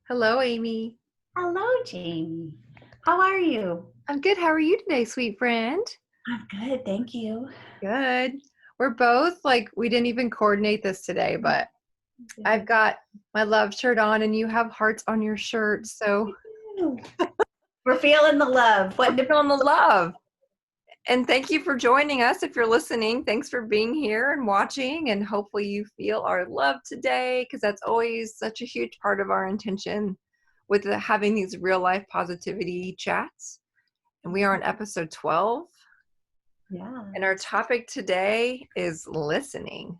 Hello, Amy. Hello, Jamie. How are you? I'm good. How are you today, sweet friend? I'm good, thank you. Good. We're both like, we didn't even coordinate this today, but I've got my love shirt on and you have hearts on your shirt. So We're feeling the love. we're feeling the love. And thank you for joining us. If you're listening, thanks for being here and watching. And hopefully you feel our love today, because that's always such a huge part of our intention with having these real life positivity chats. And we are on episode 12. Yeah. And our topic today is listening,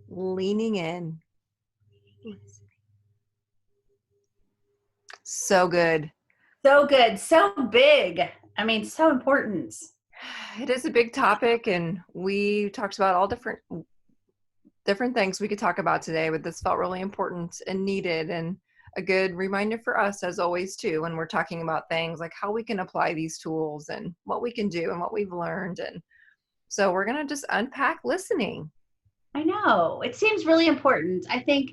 leaning in. So good. So good. So big. I mean, so important. It is a big topic, and we talked about all different things we could talk about today, but this felt really important and needed, and a good reminder for us as always too, when we're talking about things like how we can apply these tools and what we can do and what we've learned. And so we're going to just unpack listening. I know. It seems really important. I think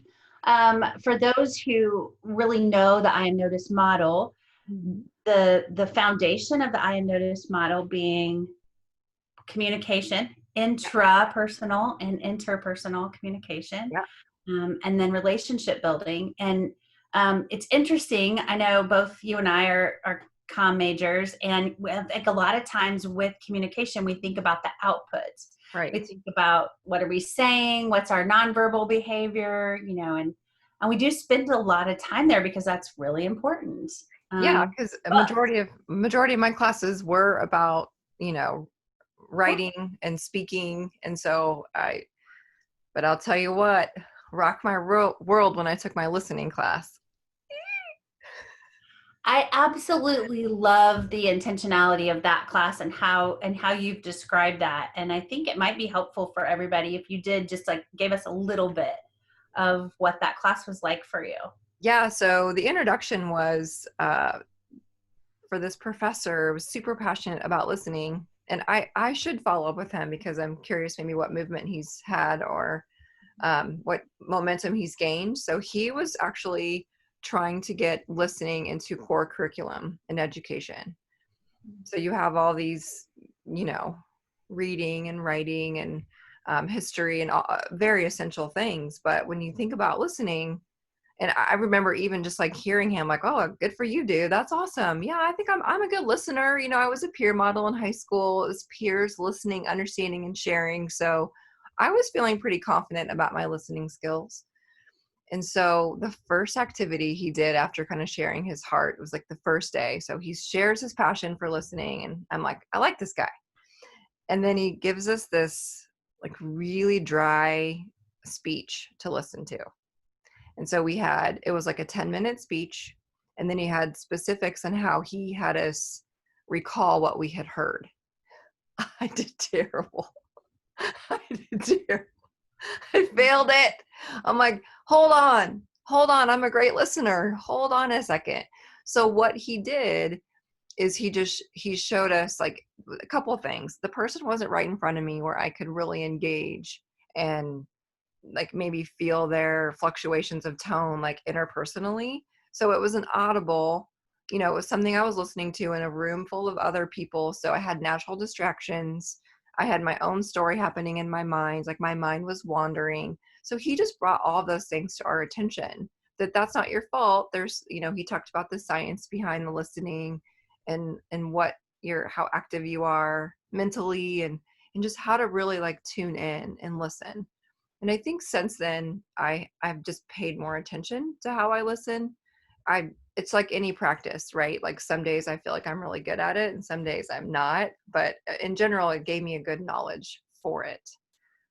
for those who really know the I Am Noticed model, the foundation of the I Am Noticed model being communication, intrapersonal and interpersonal communication, Yeah. and then relationship building. And it's interesting. I know both you and I are comm majors, and I think a lot of times with communication, we think about the outputs. Right. We think about what are we saying, what's our nonverbal behavior, and we do spend a lot of time there because that's really important. Yeah, because a But majority of my classes were about, you know, writing and speaking. And so but I'll tell you what, rock my world when I took my listening class. I absolutely love the intentionality of that class and how you've described that. And I think it might be helpful for everybody if you did just like give us a little bit of what that class was like for you. Yeah, so the introduction was for this professor who was super passionate about listening. And I should follow up with him because I'm curious maybe what movement he's had or what momentum he's gained. So he was actually trying to get listening into core curriculum in education. So you have all these, you know, reading and writing and history and all, very essential things. But when you think about listening, and I remember even just like hearing him like, oh, good for you, dude. That's awesome. Yeah, I think I'm a good listener. You know, I was a peer model in high school. It was peers listening, understanding, and sharing. So I was feeling pretty confident about my listening skills. And so the first activity he did after kind of sharing his heart was like the first day. So he shares his passion for listening. And I'm like, I like this guy. And then he gives us this like really dry speech to listen to. And so it was like a 10-minute speech. And then he had specifics on how he had us recall what we had heard. I did terrible. I did terrible. I failed it. I'm like, hold on. I'm a great listener. Hold on a second. So what he did is he showed us like a couple of things. The person wasn't right in front of me where I could really engage and like maybe feel their fluctuations of tone like interpersonally. So it was an audible, you know, it was something I was listening to in a room full of other people. So I had natural distractions. I had my own story happening in my mind, like my mind was wandering. So he just brought all those things to our attention, that that's not your fault. There's, you know, he talked about the science behind the listening and what how active you are mentally and just how to really like tune in and listen. And I think since then, I've just paid more attention to how I listen. It's like any practice, right? Like some days I feel like I'm really good at it and some days I'm not, but in general, it gave me a good knowledge for it.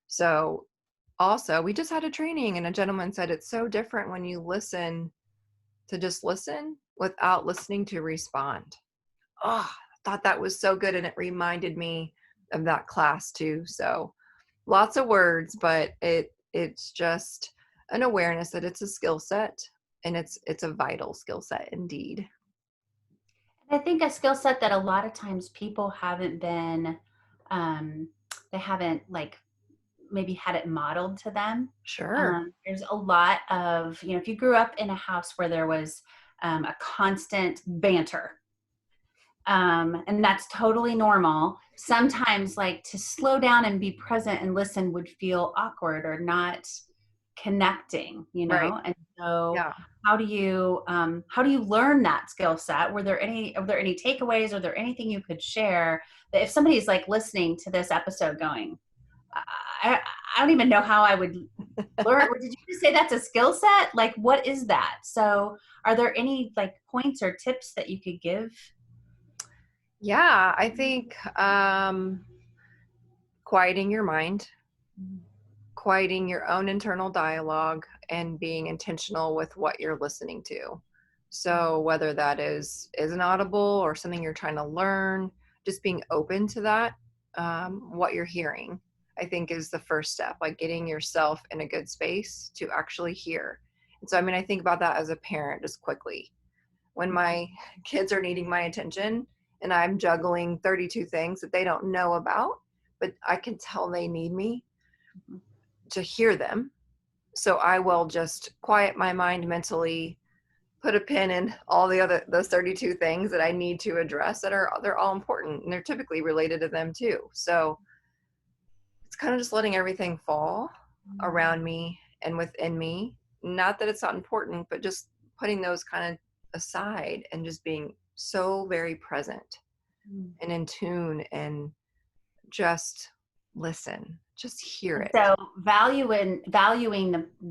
So also, we just had a training and a gentleman said it's so different when you listen to just listen without listening to respond. Oh, I thought that was so good and it reminded me of that class too. So lots of words, but it's just an awareness that it's a skill set, and it's a vital skill set indeed. I think a skill set that a lot of times people haven't been, they haven't like maybe had it modeled to them. Sure. There's a lot of, if you grew up in a house where there was a constant banter, and that's totally normal. Sometimes, like, to slow down and be present and listen would feel awkward or not connecting, Right. and so Yeah. how do you learn that skill set? Are there any takeaways? Are there anything you could share that if somebody's like listening to this episode going, I, I don't even know how I would learn, or did you just say that's a skill set? Like, what is that? So are there any like points or tips that you could give? Yeah, I think quieting your mind, quieting your own internal dialogue, and being intentional with what you're listening to. So whether that is an audible or something you're trying to learn, just being open to that, what you're hearing, I think is the first step, like getting yourself in a good space to actually hear. And so, I mean, I think about that as a parent just quickly. When my kids are needing my attention and I'm juggling 32 things that they don't know about, but I can tell they need me to hear them. So I will just quiet my mind mentally, put a pin in all those 32 things that I need to address they're all important and they're typically related to them too. So it's kind of just letting everything fall around me and within me. Not that it's not important, but just putting those kind of aside and just being so very present and in tune and just listen, just hear And it. so valuing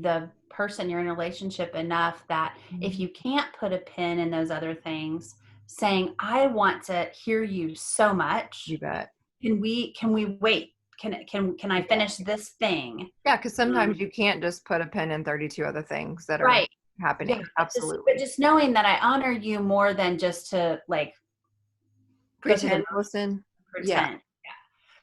the person you're in a relationship enough that if you can't put a pin in those other things, saying, I want to hear you so You much. bet. Can we wait? Can I finish this thing? Yeah, because sometimes Um, you can't just put a pin in 32 other things that are right. Yeah. happening. But Absolutely. just knowing that I honor you more than just to like go through the Pretend to listen. Yeah. pretend.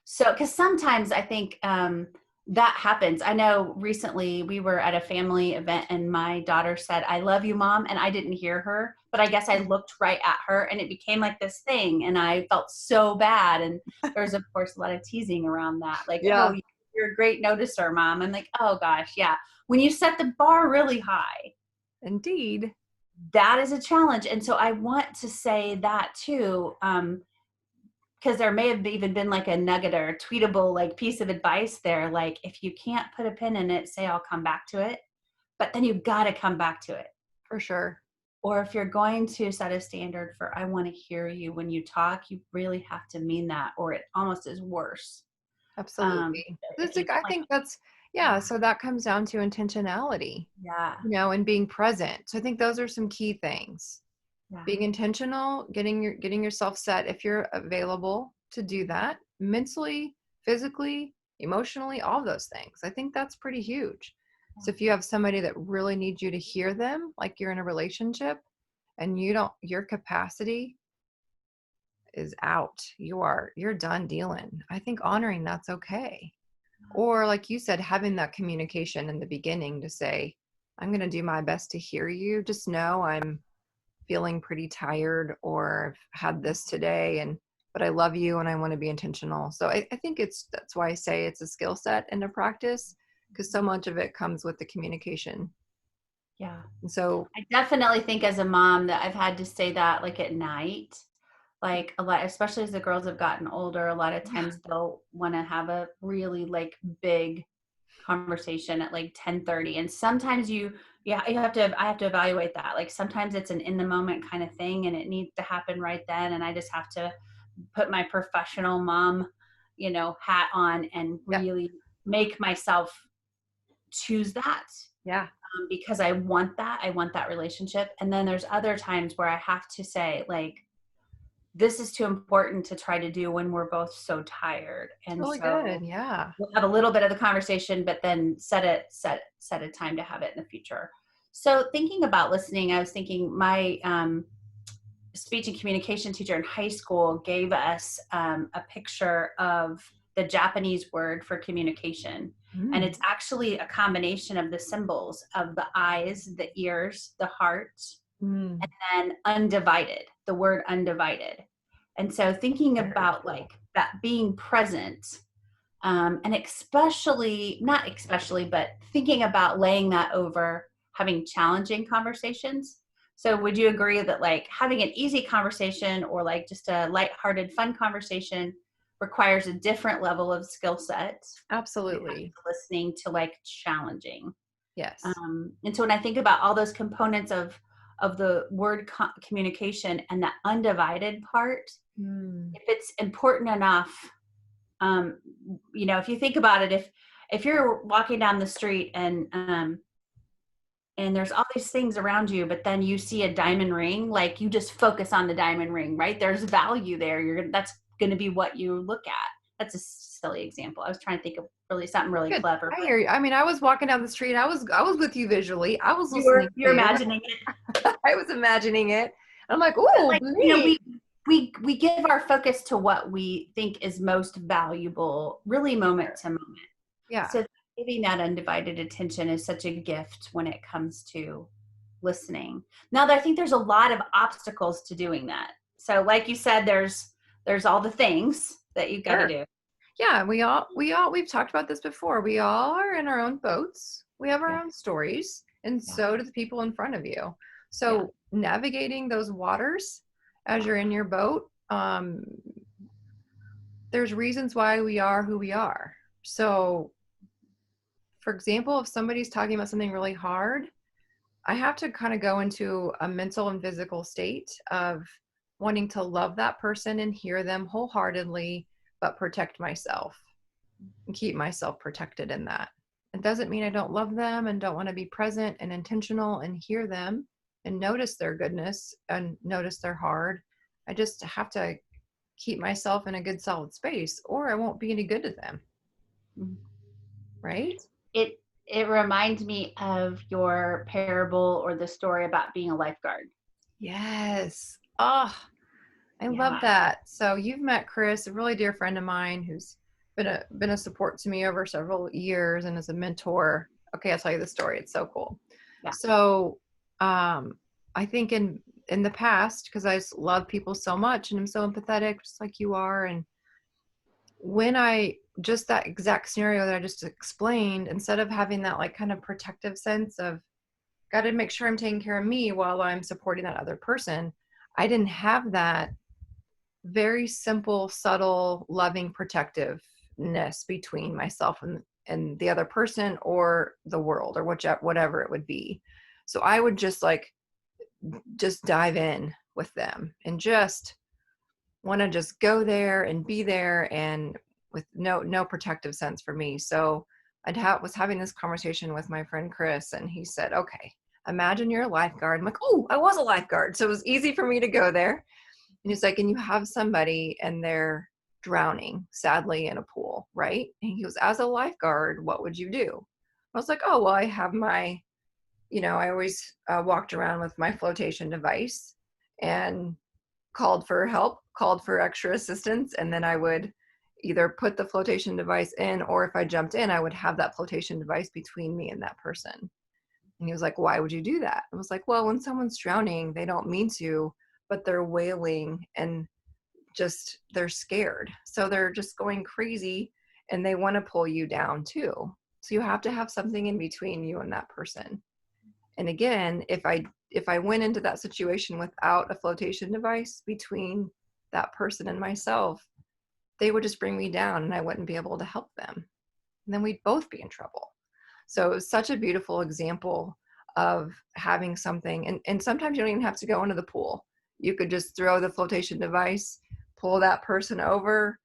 So, because sometimes I think that happens. I know recently we were at a family event and my daughter said, I love you, mom. And I didn't hear her, but I guess I looked right at her and it became like this thing. And I felt so bad. And there's, of course, a lot of teasing around that. Like, oh, Yeah, you're a great noticer, mom. I'm like, oh, gosh, yeah. When you set the bar really high, indeed. that is a challenge. And so I want to say that too. Because there may have even been like a nugget or a tweetable like piece of advice there. Like, if you can't put a pin in it, say I'll come back to it, but then you've got to come back to it. For sure. Or if you're going to set a standard for I want to hear you when you talk, you really have to mean that, or it almost is worse. um Absolutely. if It's you like, I like, think that's, yeah. yeah, So that comes down to intentionality, yeah, and being present. So I think those are some key things. yeah, Being intentional, getting yourself set if you're available to do that mentally, physically, emotionally, all of those things. I think that's pretty huge. So if you have somebody that really needs you to hear them, like you're in a relationship and your capacity is out, you're done dealing. I think honoring that's okay. Or like you said, having that communication in the beginning to say, I'm going to do my best to hear you. Just know I'm feeling pretty tired or I've had this today but I love you and I want to be intentional. So I think that's why I say it's a skill set and a practice, because so much of it comes with the communication. yeah. And so I definitely think as a mom that I've had to say that like at night, like a lot, especially as the girls have gotten older, a lot of yeah, times they'll want to have a really like big conversation at like 10:30. And sometimes I have to evaluate that. Like sometimes it's an in the moment kind of thing and it needs to happen right then. And I just have to put my professional mom, hat on and yeah, really make myself choose that, yeah, because I want that. I want that relationship. And then there's other times where I have to say, like, this is too important to try to do when we're both so tired. it's And really so good. Yeah. we'll have a little bit of the conversation, but then set a time to have it in the future. So thinking about listening, I was thinking my speech and communication teacher in high school gave us a picture of the Japanese word for communication. And Mm, it's actually a combination of the symbols of the eyes, the ears, the heart, mm, and undivided, the word undivided. And so thinking very about cool. like that being present, And especially, not especially, but thinking about laying that over having challenging conversations. So would you agree that like having an easy conversation or like just a lighthearted, fun conversation requires a different level of skill set when it comes Absolutely. to listening to like challenging? Yes. And so when I think about all those components of the word communication and the undivided part, Mm. if it's important enough, um, if you think about it, if you're walking down the street and there's all these things around you, but then you see a diamond ring, like you just focus on the diamond ring, right? There's value there. That's going to be what you look at. That's a silly example. I was trying to think of really something really Good. clever, I but hear you. I mean, I was walking down the street. I was with you visually. I was listening to you're you. imagining it. I was imagining it. I'm like, But ooh, like, green. we give our focus to what we think is most valuable, really moment to moment. Yeah. So giving that undivided attention is such a gift when it comes to listening. Now, I think there's a lot of obstacles to doing that. So like you said, there's all the things that you've got to Sure. do. Yeah, we've talked about this before. We all are in our own boats. We have our Yeah. own stories, and Yeah. so do the people in front of you. Yeah. So navigating those waters as you're in your boat, there's reasons why we are who we are. So, for example, if somebody's talking about something really hard, I have to kind of go into a mental and physical state of wanting to love that person and hear them wholeheartedly, but protect myself and keep myself protected in that. It doesn't mean I don't love them and don't want to be present and intentional and hear them and notice their goodness and notice their hard. I just have to keep myself in a good solid space or I won't be any good to them. Mhm. Right? It reminds me of your parable or the story about being a lifeguard. Yes. Oh, I love Yeah. that. So you've met Chris, a really dear friend of mine who's been a support to me over several years and is a mentor. Okay, I'll tell you the story. It's so cool. Yeah. So I think in the past, because I love people so much and I'm so empathetic, just like you are, and when I just that exact scenario that I just explained, instead of having that like kind of protective sense of got to make sure I'm taking care of me while I'm supporting that other person, I didn't have that very simple, subtle, loving protectiveness between myself and the other person or the world or whatever it would be. So I would just dive in with them and just want to just go there and be there and with no protective sense for me. So was having this conversation with my friend Chris and he said, okay, imagine you're a lifeguard. I'm like, oh, I was a lifeguard. So it was easy for me to go there. And he's like, and you have somebody and they're drowning, sadly, in a pool, right? And he goes, as a lifeguard, what would you do? I was like, oh, well, I have I always walked around with my flotation device and called for help, called for extra assistance. And then I would either put the flotation device in, or if I jumped in, I would have that flotation device between me and that person. And he was like, why would you do that? I was like, well, when someone's drowning, they don't mean to, but they're wailing and just they're scared. So they're just going crazy and they want to pull you down too. So you have to have something in between you and that person. And again, if I went into that situation without a flotation device between that person and myself, they would just bring me down and I wouldn't be able to help them. And then we'd both be in trouble. So it was such a beautiful example of having something. And sometimes you don't even have to go into the pool. You could just throw the flotation device, pull that person over,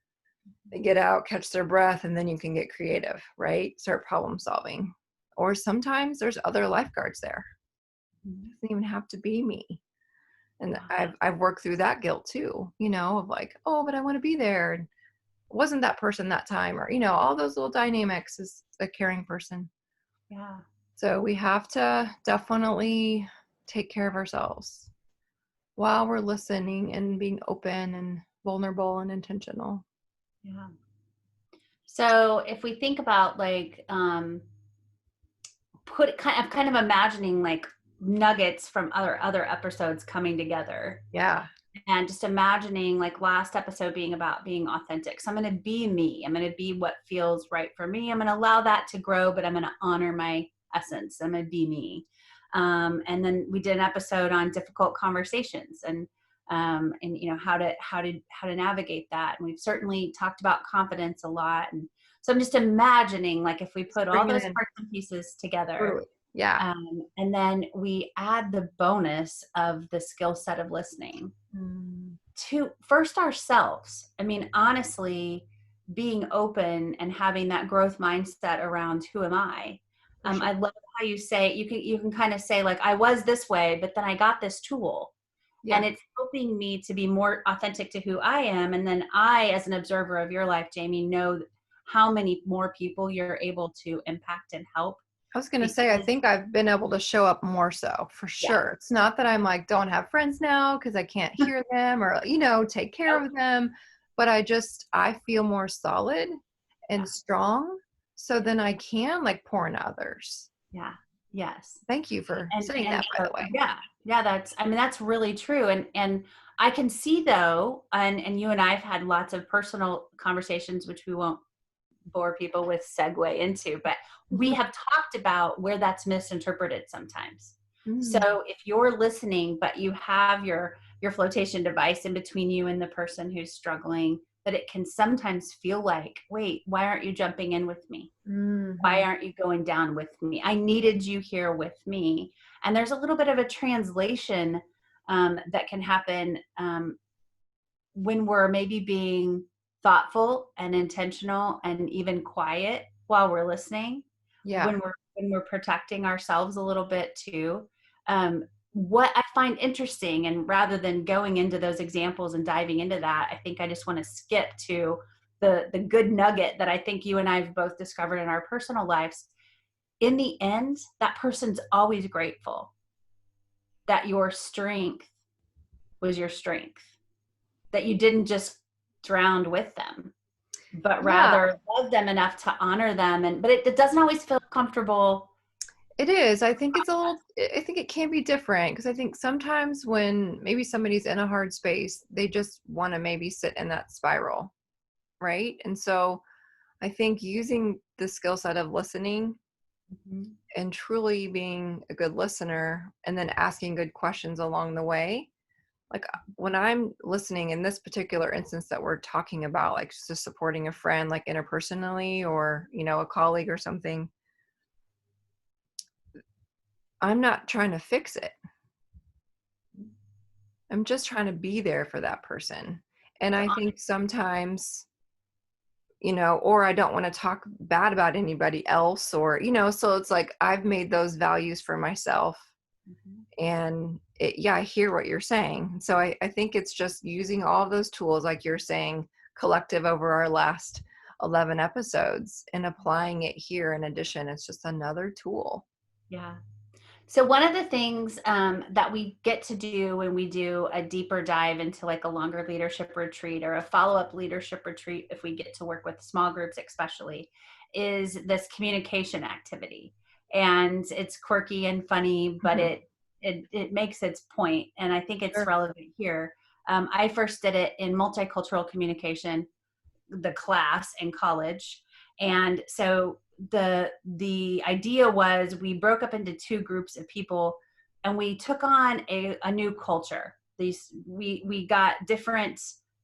they get out, catch their breath, and then you can get creative, right? Start problem solving. Or sometimes there's other lifeguards there. It doesn't even have to be me. And I've worked through that guilt too, of like, oh, but I want to be there. And it wasn't that person that time, or all those little dynamics as a caring person. Yeah. So we have to definitely take care of ourselves while we're listening and being open and vulnerable and intentional. Yeah. So if we think about like kind of imagining like nuggets from other episodes coming together. Yeah. And just imagining, like last episode being about being authentic. So I'm going to be me. I'm going to be what feels right for me. I'm going to allow that to grow, but I'm going to honor my essence. I'm going to be me. And then we did an episode on difficult conversations and you know how to navigate that. And we've certainly talked about confidence a lot. And so I'm just imagining, like, if we put all Bring it those in. parts and pieces together, Totally. Yeah. and then we add the bonus of the skill set of listening Mm. to first ourselves. I mean, honestly, being open and having that growth mindset around who am I. For sure. I love how you say you can kind of say, like, I was this way, but then I got this tool, and Yeah. it's helping me to be more authentic to who I am. And then I, as an observer of your life, Jamie, know how many more people you're able to impact and help. I was going to say, I Because think I've been able to show up more so for yeah, sure. It's not that I'm like, don't have friends now because I can't hear them or, take care nope, of them. But I feel more solid yeah, and strong. So then I can like pour into others. yeah, yes. Thank you for saying And that, by the way. yeah, that's, I mean, that's really true. And I can see, though, and you and I've had lots of personal conversations, which we won't bore people with segue into, but we have talked about where that's misinterpreted sometimes. Mm, So if you're listening but you have your flotation device in between you and the person who's struggling, that it can sometimes feel like, wait, why aren't you jumping in with me? Why mhm. aren't you going down with me? I needed you here with me. And there's a little bit of a translation that can happen when we're maybe being thoughtful and intentional and even quiet while we're listening, Yeah. when we're protecting ourselves a little bit too. What I find interesting, and rather than going into those examples and diving into that, I think I just want to skip to the good nugget that I think you and I have both discovered in our personal lives. In the end, that person's always grateful that your strength was your strength, that you didn't just drown with them, but Yeah, rather love them enough to honor them. And but it doesn't always feel comfortable. it is. I think it can be different because I think sometimes when maybe somebody's in a hard space, they just want to maybe sit in that spiral, right? And so I think using the skill set of listening Mhm. and truly being a good listener and then asking good questions along the way. Like when I'm listening in this particular instance that we're talking about, like just supporting a friend, like interpersonally or, a colleague or something, I'm not trying to fix it. I'm just trying to be there for that person. And To I think sometimes, or I don't want to talk bad about anybody else or, so it's like I've made those values for myself. honor. And I hear what you're saying. So I think it's just using all of those tools, like you're saying, collective over our last 11 episodes and applying it here. In addition, it's just another tool. Yeah. So one of the things that we get to do when we do a deeper dive into like a longer leadership retreat or a follow-up leadership retreat, if we get to work with small groups especially, is this communication activity. And it's quirky and funny, but Mhm. it makes its point. And I think it's Sure. relevant here. I first did it in multicultural communication, the class in college. And so the idea was we broke up into two groups of people and we took on a new culture. These we got different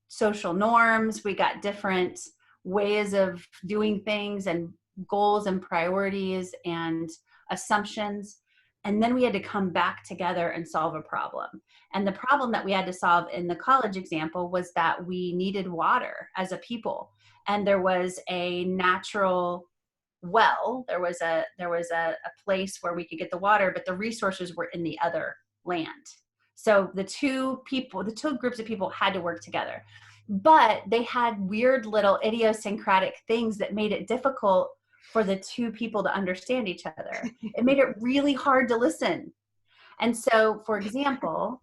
social norms, we got different ways of doing things and goals and priorities and assumptions. And then we had to come back together and solve a problem. And the problem that we had to solve in the college example was that we needed water as a people. And there was a natural well, there was a place where we could get the water, but the resources were in the other land. So the two groups of people had to work together. But they had weird little idiosyncratic things that made it difficult for the two people to understand each other. It made it really hard to listen. And so, for example,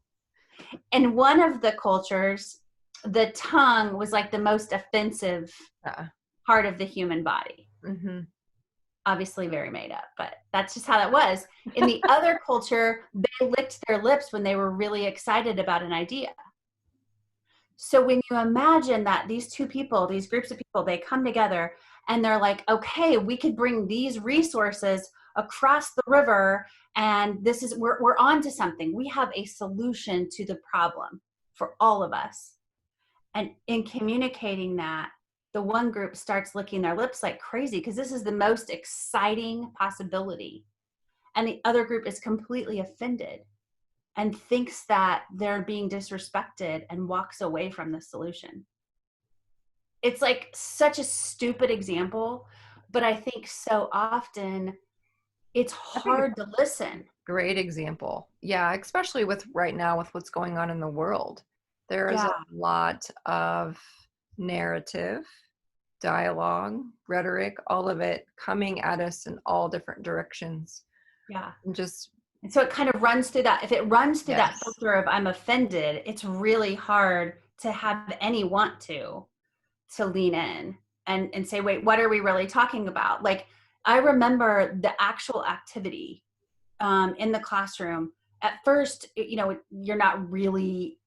in one of the cultures, the tongue was like the most offensive Uh, part of the human body. mhm. Obviously, very made up, but that's just how that was. In the other culture, they licked their lips when they were really excited about an idea. So when you imagine that these two people, these groups of people, they come together and they're like, okay, we could bring these resources across the river, and this is, we're on to something. We have a solution to the problem for all of us. And in communicating that, the one group starts licking their lips like crazy because this is the most exciting possibility. And the other group is completely offended and thinks that they're being disrespected and walks away from the solution. It's like such a stupid example, but I think so often it's I think it's hard to listen. a great example. Yeah, especially with right now with what's going on in the world. There is Yeah, a lot of narrative, dialogue, rhetoric, all of it coming at us in all different directions. yeah. And just, And so it kind of runs through that. If it runs through that yes. filter of I'm offended, it's really hard to have any want to lean in and say, wait, what are we really talking about? Like, I remember the actual activity in the classroom. At first, you're not really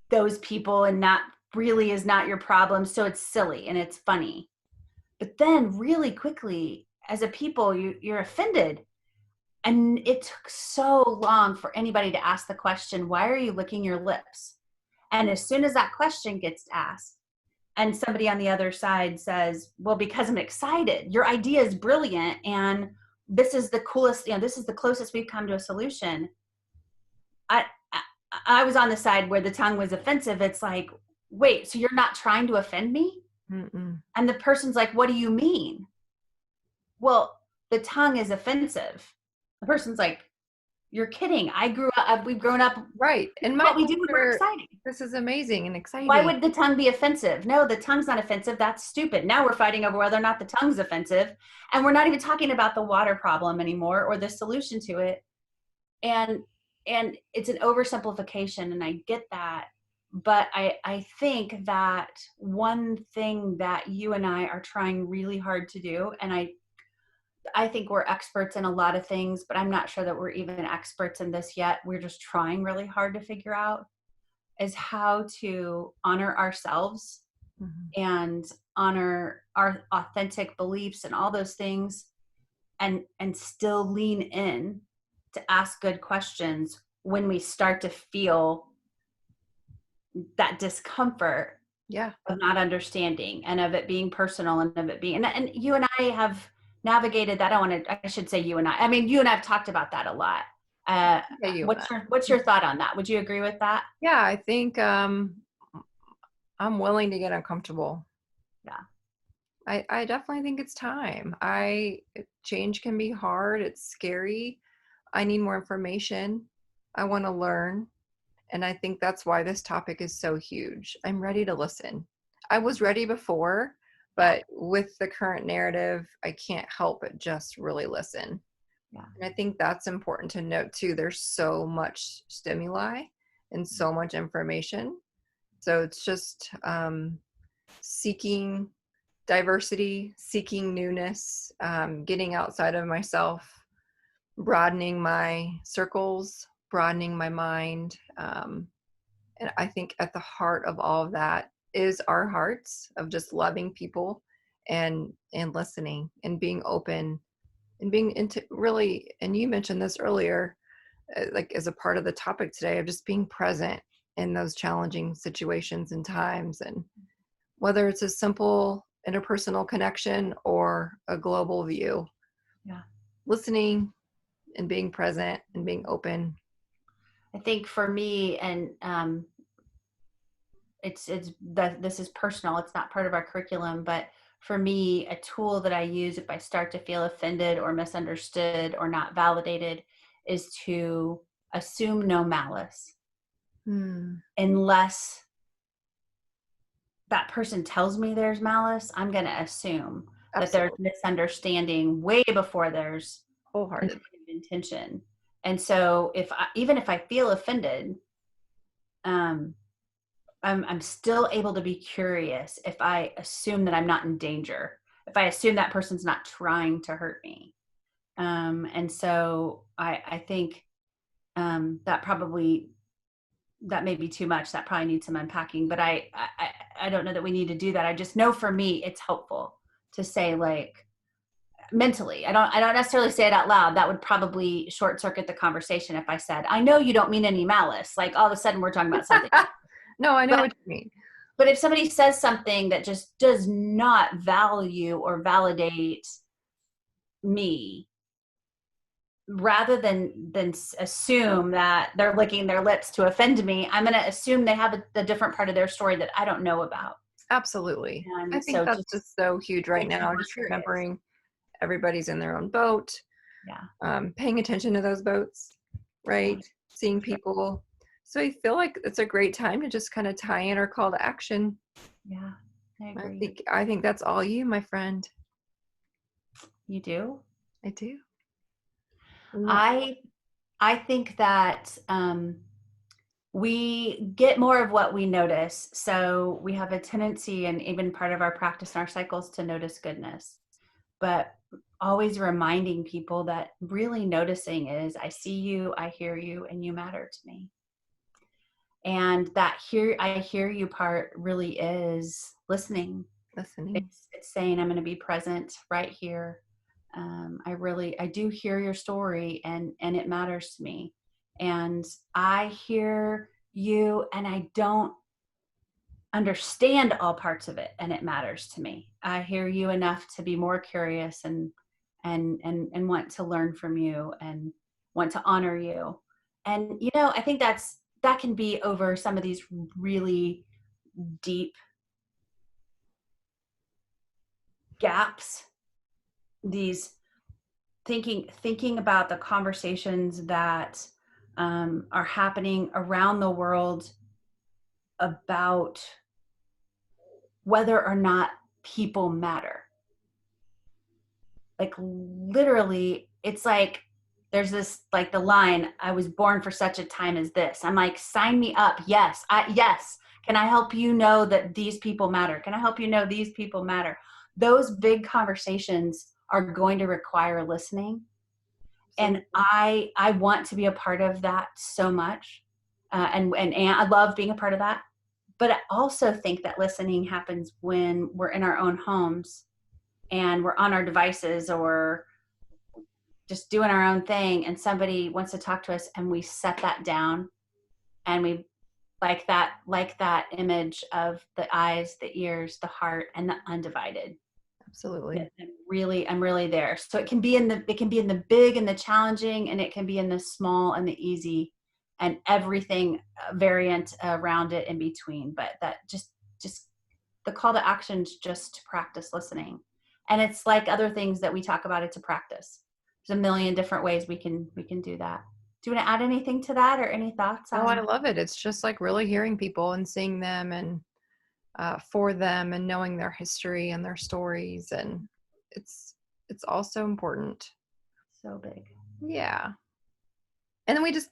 those people, and that really is not your problem. So it's silly and it's funny. But then, really quickly, as a people, you're offended. And it took so long for anybody to ask the question, why are you licking your lips? And as soon as that question gets asked, and somebody on the other side says, well, because I'm excited, your idea is brilliant, and this is the coolest, this is the closest we've come to a solution. I, I was on the side where the tongue was offensive. It's like, wait, so you're not trying to offend me? Mm-mm. And the person's like, what do you mean? Well, the tongue is offensive. The person's like, you're kidding. We've grown up. Right. This In is my what we do when we're culture, excited. this is amazing and Why exciting. would the tongue be offensive? No, the tongue's not offensive. That's stupid. Now we're fighting over whether or not the tongue's offensive. And we're not even talking about the water problem anymore or the solution to it. And it's an oversimplification, and I get that. But I think that one thing that you and I are trying really hard to do, and I think we're experts in a lot of things, but I'm not sure that we're even experts in this yet. We're just trying really hard to figure out is how to honor ourselves Mhm. and honor our authentic beliefs and all those things, and still lean in to ask good questions when we start to feel that discomfort Yeah. of not understanding and of it being personal and of it being, and you and I have navigated that. I should say you and I mean, you and I have talked about that a lot. Yeah, you and I. What's your thought on that? Would you agree with that? Yeah, I think I'm willing to get uncomfortable. Yeah. I definitely think it's time. Change can be hard, it's scary. I need more information. I want to learn. And I think that's why this topic is so huge. I'm ready to listen. I was ready before, Yeah. but with the current narrative, I can't help but just really listen. Yeah. And I think that's important to note too. There's so much stimuli and so much information. So it's just seeking diversity, seeking newness, getting outside of myself, broadening my circles, broadening my mind. And I think at the heart of all of that is our hearts of just loving people and listening and being open and being into really, and you mentioned this earlier, like as a part of the topic today, of just being present in those challenging situations and times. And whether it's a simple interpersonal connection or a global view, Yeah. listening and being present and being open. I think for me, and it's that this is personal. It's not part of our curriculum, but for me, a tool that I use if I start to feel offended or misunderstood or not validated is to assume no malice, Hmm. unless that person tells me there's malice. I'm going to assume that there's Absolutely. misunderstanding way before there's any Wholehearted. kind of intention. And so even if I feel offended, um, I'm still able to be curious if I assume that I'm not in danger, if I assume that person's not trying to hurt me. And so I think that probably that may be too much. That probably needs some unpacking, but I don't know that we need to do that. I just know for me, it's helpful to say, like, mentally. I don't necessarily say it out loud. That would probably short circuit the conversation if I said, I know you don't mean any malice. Like all of a sudden we're talking about something. No, I know But what you mean. but if somebody says something that just does not value or validate me, rather than assume that they're licking their lips to offend me, I'm going to assume they have a different part of their story that I don't know about. Absolutely. I And think so that's just just so huge right makes me now, more just curious. remembering everybody's in their own boat, Yeah. paying attention to those boats, Yeah. right? Seeing people. So I feel like it's a great time to just kind of tie in our call to action. Yeah. I I agree. think I think that's all you, my friend. You do? I do. Mm. I I think that we get more of what we notice. So we have a tendency, and even part of our practice and our cycles, to notice goodness. But always reminding people that really noticing is, I see you, I hear you, and you matter to me. And that I hear you part really is listening. Listening. It's saying, I'm going to be present right here. I do hear your story, and it matters to me. And I hear you, and I don't understand all parts of it, and it matters to me. I hear you enough to be more curious and want to learn from you and want to honor you. And I think that can be over some of these really deep gaps, these thinking about the conversations that are happening around the world about whether or not people matter. Like literally, it's like there's this, like, the line, I was born for such a time as this. I'm like, sign me up. Yes. Can I help you know that these people matter? Can I help you know these people matter? Those big conversations are going to require listening. And Absolutely. I want to be a part of that so much. And I love being a part of that. But I also think that listening happens when we're in our own homes and we're on our devices or just doing our own thing, and somebody wants to talk to us, and we set that down, and we like that image of the eyes, the ears, the heart, and the undivided. Absolutely. I'm really there. So it can be in the big and the challenging, and it can be in the small and the easy, and everything variant around it in between. But that just the call to action is just to practice listening. And it's like other things that we talk about, it's a practice. There's a million different ways we can do that. Do you want to add anything to that, or any thoughts No, I on? love it. It's just like really hearing people and seeing them and for them and knowing their history and their stories, and it's it's also important. So big. Yeah. And then we just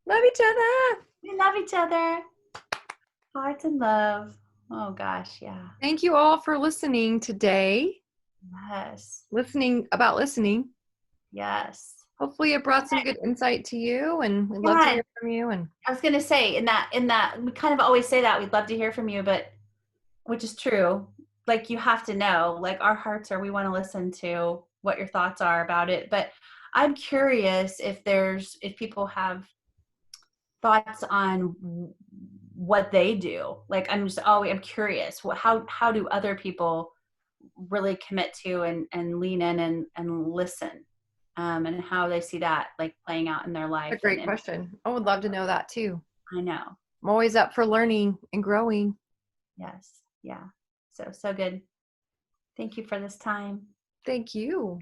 love each other. We love each other. Hearts and love. Oh gosh, yeah. Thank you all for listening today. Yes. Listening about listening. Yes. Hopefully it brought some good insight to you, and we'd love to Yeah. hear from you. And I was gonna say, in that we kind of always say that we'd love to hear from you, but which is true. Like, you have to know, like, our hearts are, we want to listen to what your thoughts are about it. But I'm curious if people have thoughts on what they do. Like, I'm curious. How do other people really commit to and lean in and listen, and how they see that, like, playing out in their a life. great question. I would love to know that too. I know. I'm always up for learning and growing. Yes. Yeah. So good. Thank you for this time. Thank you.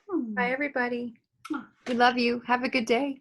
Hmm. Bye, everybody. We love you. Have a good day.